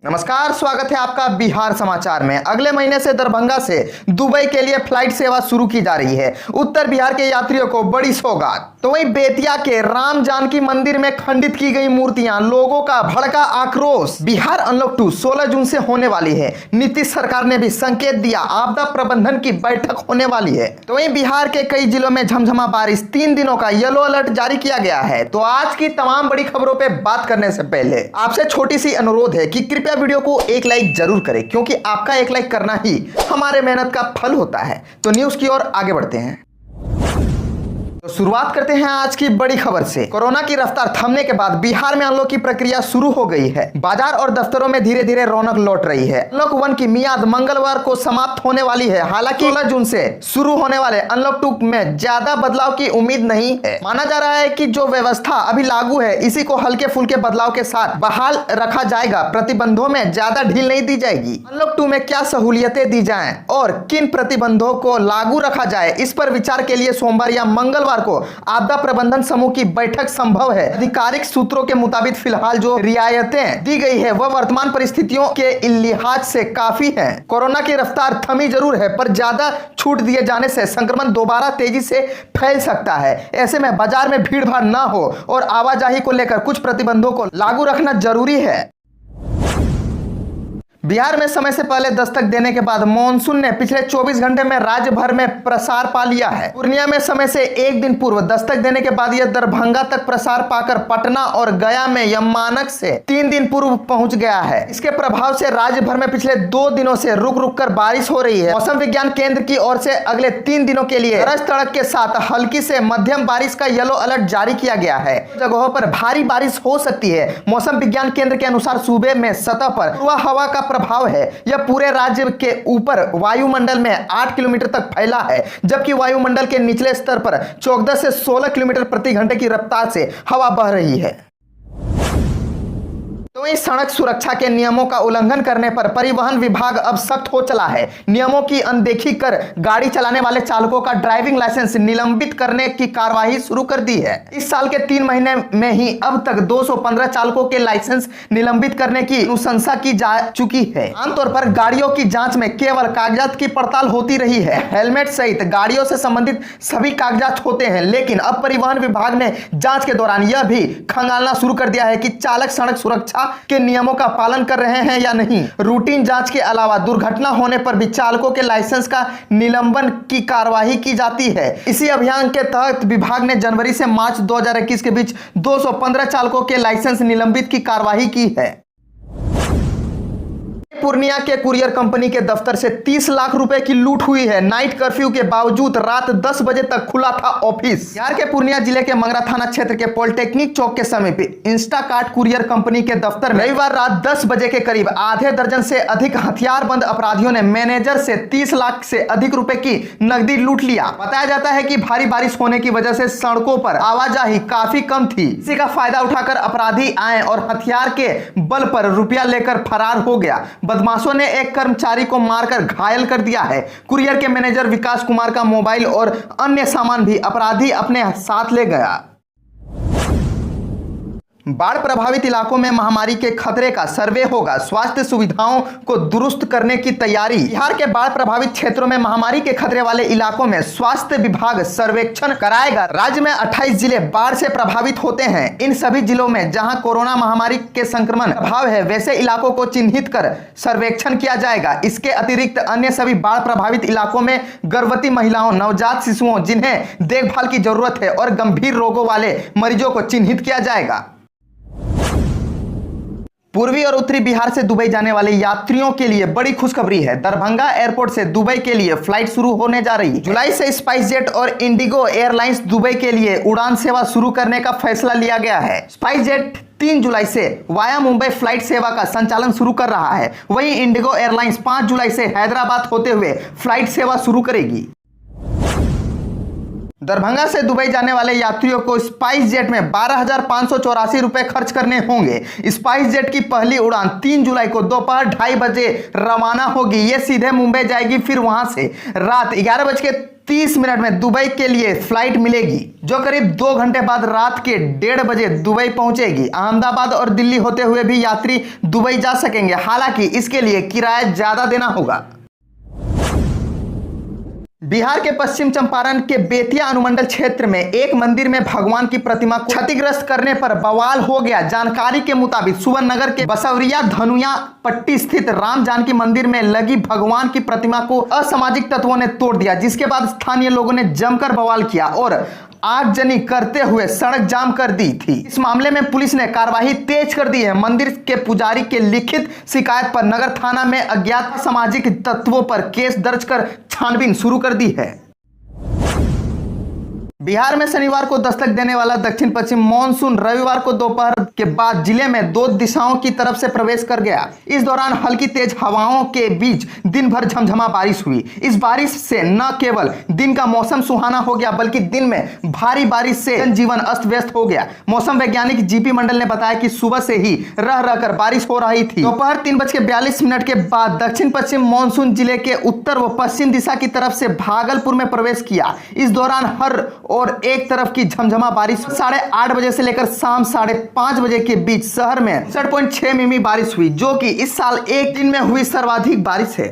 नमस्कार, स्वागत है आपका बिहार समाचार में। अगले महीने से दरभंगा से दुबई के लिए फ्लाइट सेवा शुरू की जा रही है। उत्तर बिहार के यात्रियों को बड़ी सौगात। तो वहीं बेतिया के राम जानकी मंदिर में खंडित की गई मूर्तियां, लोगों का भड़का आक्रोश। बिहार अनलॉक 2 16 जून से होने वाली है। नीतीश सरकार ने भी संकेत दिया, आपदा प्रबंधन की बैठक होने वाली है। तो वहीं बिहार के कई जिलों में झमझमा बारिश, 3 दिनों का येलो अलर्ट जारी किया गया है। तो आज की तमाम बड़ी खबरों पर बात करने से पहले आपसे छोटी सी अनुरोध है कि कृपया वीडियो को एक लाइक जरूर करें, क्योंकि आपका एक लाइक करना ही हमारे मेहनत का फल होता है। तो न्यूज की ओर आगे बढ़ते हैं। तो शुरुआत करते हैं आज की बड़ी खबर से। कोरोना की रफ्तार थमने के बाद बिहार में अनलॉक की प्रक्रिया शुरू हो गई है। बाजार और दफ्तरों में धीरे धीरे रौनक लौट रही है। अनलॉक 1 की मियाद मंगलवार को समाप्त होने वाली है। हालांकि 16 जून से शुरू होने वाले अनलॉक 2 में ज्यादा बदलाव की उम्मीद नहीं है। माना जा रहा है कि जो व्यवस्था अभी लागू है, इसी को हल्के फुल्के बदलाव के साथ बहाल रखा जाएगा। प्रतिबंधों में ज्यादा ढील नहीं दी जाएगी। अनलॉक 2 में क्या सहूलियतें दी जाएं और किन प्रतिबंधों को लागू रखा जाए, इस पर विचार के लिए सोमवार या मंगलवार को आपदा प्रबंधन समूह की बैठक संभव है। आधिकारिक सूत्रों के मुताबिक फिलहाल जो रियायतें दी गई है, वह वर्तमान परिस्थितियों के लिहाज से काफी है। कोरोना की रफ्तार थमी जरूर है, पर ज्यादा छूट दिए जाने से संक्रमण दोबारा तेजी से फैल सकता है। ऐसे में बाजार में भीड़ भाड़ ना हो और आवाजाही को लेकर कुछ प्रतिबंधों को लागू रखना जरूरी है। बिहार में समय से पहले दस्तक देने के बाद मॉनसून ने पिछले 24 घंटे में राज्य भर में प्रसार पा लिया है। पूर्णिया में समय से एक दिन पूर्व दस्तक देने के बाद यह दरभंगा तक प्रसार पाकर पटना और गया में यह मानक से 3 दिन पूर्व पहुंच गया है। इसके प्रभाव से राज्य भर में पिछले 2 दिनों से रुक रुक कर बारिश हो रही है। मौसम विज्ञान केंद्र की ओर से अगले 3 दिनों के लिए गरज तड़क के साथ हल्की से मध्यम बारिश का येलो अलर्ट जारी किया गया है। जगहों पर भारी बारिश हो सकती है। मौसम विज्ञान केंद्र के अनुसार सूबे में सतह पर पूर्वा हवा का प्रभाव है। यह पूरे राज्य के ऊपर वायुमंडल में 8 किलोमीटर तक फैला है, जबकि वायुमंडल के निचले स्तर पर 14 से 16 किलोमीटर प्रति घंटे की रफ्तार से हवा बह रही है। तो इस सड़क सुरक्षा के नियमों का उल्लंघन करने पर परिवहन विभाग अब सख्त हो चला है। नियमों की अनदेखी कर गाड़ी चलाने वाले चालकों का ड्राइविंग लाइसेंस निलंबित करने की कार्रवाई शुरू कर दी है। इस साल के 3 महीने में ही अब तक 215 चालकों के लाइसेंस निलंबित करने की अनुशंसा की जा चुकी है। आमतौर पर गाड़ियों की जांच में केवल कागजात की पड़ताल होती रही है। हेलमेट सहित गाड़ियों से संबंधित सभी कागजात होते हैं, लेकिन अब परिवहन विभाग ने जांच के दौरान यह भी खंगालना शुरू कर दिया है कि चालक सड़क सुरक्षा के नियमों का पालन कर रहे हैं या नहीं। रूटीन जांच के अलावा दुर्घटना होने पर भी चालकों के लाइसेंस का निलंबन की कार्यवाही की जाती है। इसी अभियान के तहत विभाग ने जनवरी से मार्च 2021 के बीच 215 चालकों के लाइसेंस निलंबित की कार्यवाही की है। पूर्णिया के कुरियर कंपनी के दफ्तर से 30 लाख रुपए की लूट हुई है। नाइट कर्फ्यू के बावजूद रात 10 बजे तक खुला था ऑफिस। बिहार के पूर्णिया जिले के मंगरा थाना क्षेत्र के पॉलिटेक्निक चौक के समीप इंस्टाकार्ट कुरियर कंपनी के दफ्तर में रविवार रात 10 बजे के करीब आधे दर्जन से अधिक हथियारबंद अपराधियों ने मैनेजर से 30 लाख से अधिक रुपए की नकदी लूट लिया। बताया जाता है कि भारी बारिश होने की वजह से सड़कों पर आवाजाही काफी कम थी। इसी का फायदा उठाकर अपराधी आए और हथियार के बल पर रुपया लेकर फरार हो गया। बदमाशों ने एक कर्मचारी को मारकर घायल कर दिया है। कुरियर के मैनेजर विकास कुमार का मोबाइल और अन्य सामान भी अपराधी अपने साथ ले गया। बाढ़ प्रभावित इलाकों में महामारी के खतरे का सर्वे होगा। स्वास्थ्य सुविधाओं को दुरुस्त करने की तैयारी। बिहार के बाढ़ प्रभावित क्षेत्रों में महामारी के खतरे वाले इलाकों में स्वास्थ्य विभाग सर्वेक्षण कराएगा। राज्य में 28 जिले बाढ़ से प्रभावित होते हैं। इन सभी जिलों में जहां कोरोना महामारी के संक्रमण प्रभाव है, वैसे इलाकों को चिन्हित कर सर्वेक्षण किया जाएगा। इसके अतिरिक्त अन्य सभी बाढ़ प्रभावित इलाकों में गर्भवती महिलाओं, नवजात शिशुओं, जिन्हें देखभाल की जरूरत है और गंभीर रोगों वाले मरीजों को चिन्हित किया जाएगा। पूर्वी और उत्तरी बिहार से दुबई जाने वाले यात्रियों के लिए बड़ी खुशखबरी है। दरभंगा एयरपोर्ट से दुबई के लिए फ्लाइट शुरू होने जा रही है। जुलाई से स्पाइस जेट और इंडिगो एयरलाइंस दुबई के लिए उड़ान सेवा शुरू करने का फैसला लिया गया है। स्पाइस जेट 3 जुलाई से वाया मुंबई फ्लाइट सेवा का संचालन शुरू कर रहा है। वहीं इंडिगो एयरलाइंस 5 जुलाई से हैदराबाद होते हुए फ्लाइट सेवा शुरू करेगी। दरभंगा से दुबई जाने वाले यात्रियों को स्पाइस जेट में 12,584 रुपए खर्च करने होंगे। स्पाइस जेट की पहली उड़ान 3 जुलाई को दोपहर 2:30 बजे रवाना होगी। ये सीधे मुंबई जाएगी, फिर वहां से रात 11:30 में दुबई के लिए फ्लाइट मिलेगी, जो करीब 2 घंटे बाद रात के 1:30 बजे दुबई पहुंचेगी। अहमदाबाद और दिल्ली होते हुए भी यात्री दुबई जा सकेंगे, हालांकि इसके लिए किराया ज्यादा देना होगा। बिहार के पश्चिम चंपारण के बेतिया अनुमंडल क्षेत्र में एक मंदिर में भगवान की प्रतिमा को क्षतिग्रस्त करने पर बवाल हो गया। जानकारी के मुताबिक सुवर्ण नगर के बसवरिया धनुया पट्टी स्थित राम जानकी मंदिर में लगी भगवान की प्रतिमा को असामाजिक तत्वों ने तोड़ दिया, जिसके बाद स्थानीय लोगों ने जमकर बवाल किया और आगजनी करते हुए सड़क जाम कर दी थी। इस मामले में पुलिस ने कार्रवाई तेज कर दी है। मंदिर के पुजारी के लिखित शिकायत पर नगर थाना में अज्ञात सामाजिक तत्वों पर केस दर्ज कर छानबीन शुरू कर दी है। बिहार में शनिवार को दस्तक देने वाला दक्षिण पश्चिम मानसून रविवार को दोपहर के बाद जिले में 2 दिशाओं की तरफ से प्रवेश कर गया। इस दौरान हल्की तेज हवाओं के बीच दिन भर झमझमा बारिश हुई। इस बारिश से न केवल दिन का मौसम सुहाना हो गया, बल्कि दिन में भारी बारिश से जनजीवन अस्त व्यस्त हो गया। मौसम वैज्ञानिक जीपी मंडल ने बताया कि सुबह से ही रह रहकर बारिश हो रही थी। दोपहर 3:42 के बाद दक्षिण पश्चिम मानसून जिले के उत्तर व पश्चिम दिशा की तरफ से भागलपुर में प्रवेश किया। इस दौरान हर और एक तरफ की झमझमा बारिश 8:30 बजे से लेकर शाम 5:30 बजे के बीच शहर में 67.6 मिमी बारिश हुई, जो कि इस साल एक दिन में हुई सर्वाधिक बारिश है।